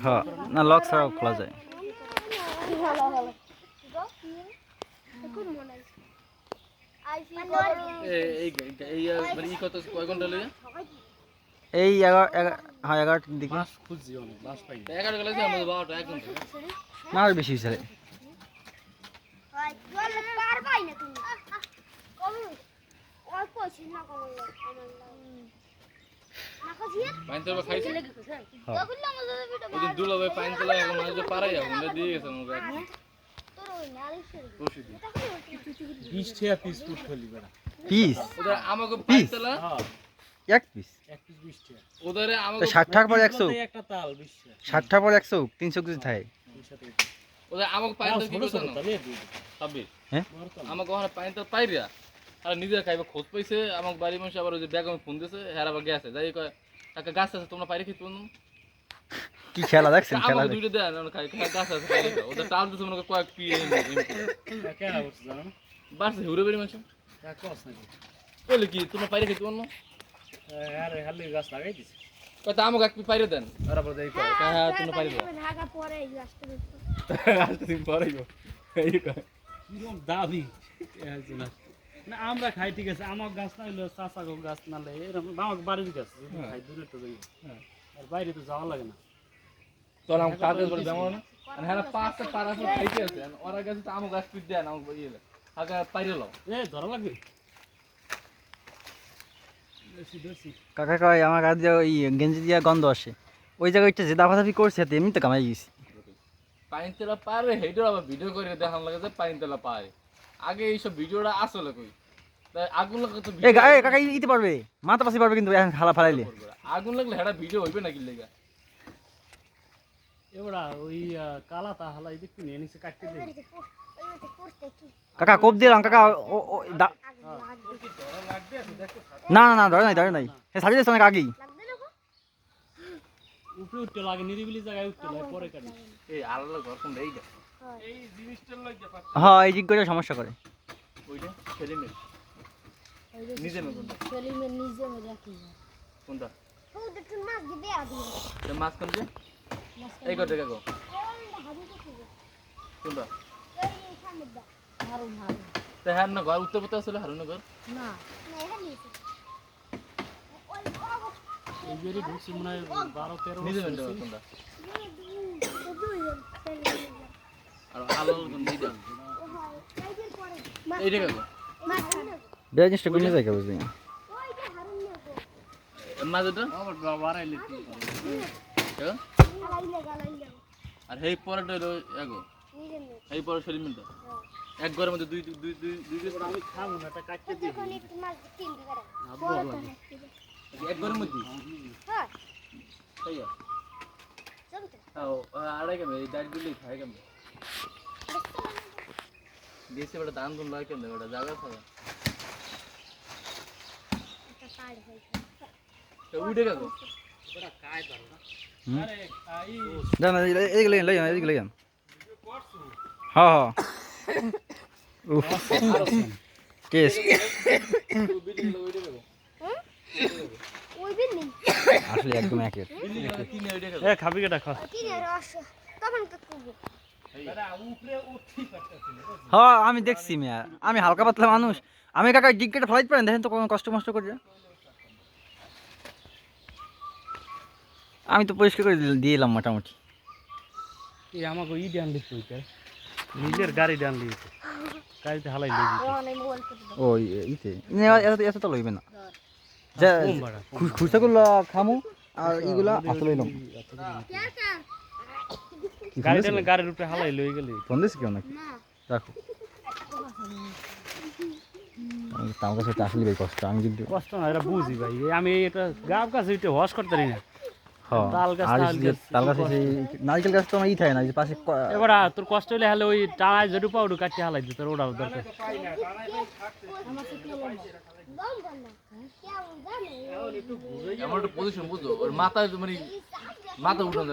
হ্যাঁ না লক ছাড়াও খোলা যায়। এই 11টার দিকে না আর বেশি হয়েছে। এক পিস 60 টাকা পরে 100, 60 টাকা পরে 100, 300 কেজি থাকে। আর নিজে খাইবে খোঁজ পাইছে আমাকে বাড়ির মানুষ আবার ওই যে ব্যাগ ফোন দিয়েছে হ্যাঁ আবার গেছে যাই কয় টাকা গাছ আছে তোমরা পাইরে খেতে কি খেলা দেখছেন? খেলা দুইটা দেন খাই গাছ আছে ওদের টাল দিচ্ছে মনে কয়েক পি বাড়ছে হুড়ে বেড়ি মানুষ বলে কি তোমরা পাইরে খেতে পারো গাছ লাগাই দিছে তা আমাকে এক পি পাইরে দেন হ্যাঁ তোমরা পাইরে দাবি না আমরা খাই ঠিক আছে আমার গাছ না হইলো চাষা গাছ নালে এরকম আমার বাড়ির গাছ খাই দূরে তো যাই আর বাইরে তো যাওয়া লাগে না তোর আমার কাগজ বলে দেবো না হ্যাঁ পাঁচটা পাড়া খাইতে আছে ওরা গাছে তো আমার গাছ পিট দেন আমাকে বইলে আগে পাইরে লাও ধরা লাগবে কাকা কয় আমার গাছ দিয়ে ওই গেঞ্জি দিয়া গন্ধ আসে, ওই জায়গায় যে দাফাদাফি করছে এমনি তো কামাই গেছি। পাইনতলা পারে হেইটার আবার ভিডিও করে দেখান লাগে যে পাইনতলা পায় আগে এইসব ভিডিওটা আসলে কই আগুন লাগলে তো কাকা ইতে পারবে মাথা পাশে পারবে কিন্তু এখন খালা ফালাইলে আগুন লাগলে হেটা ভিডিও হইবে নাকি লেগা এবারে ওই কালা তা হালাই দেখতে নিয়ে নিচে কাটতে দে কাকা কোপ দিলাম কাকা না না না ধরে নাই সাজিয়ে দিচ্ছে অনেক আগেই উপরে উঠতে লাগে নিরিবিলি জায়গায় উঠতে লাগে পরে কাটি এই আলাদা ঘর কোন এই যা এই জিনিসটার লাগে হ্যাঁ এই জিনিসটা সমস্যা করে ওইটা সেলিমে নিজে না কোনটা সেলিমে নিজে না রাখি কোনটা ও দেখুন মাছ দিবে আদি তে মাছ কোন যে এই কত টাকা গো কোনটা এই সামনে দা হারুন তে হ্যাঁ না ঘর উত্তর পথে আসলে হারুন ঘর না এটা নিছে এই যে ঢুকছি মনে হয় 12-13 নিজে মেন্টা কোনটা আর আলো কোন দিদা এই টাকা গো বেশ জিনিসটা কোন জায়গায় বুঝলি মাছটা আবার বাড়াইলে কি গালাইলে আর হেই পরেটা হলো এগো এই পরে সেলিমেন্টা এক ঘরের মধ্যে দুই আমি খাবো না এটা কাটতে দিই কোন একটু মাছ তিন দিবা এক ঘরের মধ্যে হ্যাঁ তাই জমতে আড়াই কেমন এই ডাক দিলেই খাই কেমন দেশে বেটা দান কোন লাগে কেমন বেটা জায়গা খাওয়া এটা পাড় হইছে উঠে গেল বড় কায় ধরো না আরে এই না না এদিকে লই যান হ্যাঁ হ্যাঁ উফ কেস ওই বিল্ডিং আসলে একদম একের এ খাবি কেটা খা কিনে রস তখন তো করব দাদা উপরে উঠি করতেছিল হ্যাঁ আমি দেখছি মিয়া, আমি হালকা পাতলা মানুষ, আমি কাকা ডিগকেটে ফ্লাইট পারেন দেখেন তো কোনো কষ্ট করে আমি তো পরিষ্কার করে দিয়ে এলাম মোটামুটি। এই আমাকে ই ডান দিতে হইছে নিজের গাড়ি ডান দিতে গাড়িতে হালাই লই দিতে অনেক মোবাইল করে দাও ও ইতে এত তো লইবে না যা খুশাগুলো খামু আর এইগুলা আসলে লইলাম। গাড়ি ডান গাড়ির উপরে হালাই লই গেলি ফোন দিস কেউ নাকি না রাখো তার কাছে এটা আসলে কষ্ট, আমি কিন্তু কষ্ট না এটা বুঝি ভাই আমি এটা গাব গাছ এটা হস করতে পারি না তাল গাছ সেই নারকেল গাছ তো আমার ই থাকে না যে পাশে এবার তোর কষ্ট হলে হলে ওই টানায় যেটু পাউডু কাটতে হালাই দিত ওটার দরকার দম বল না কেমন জানে আমার একটা পজিশন বুঝো ওর মাথায় মানে মাথা উঠানো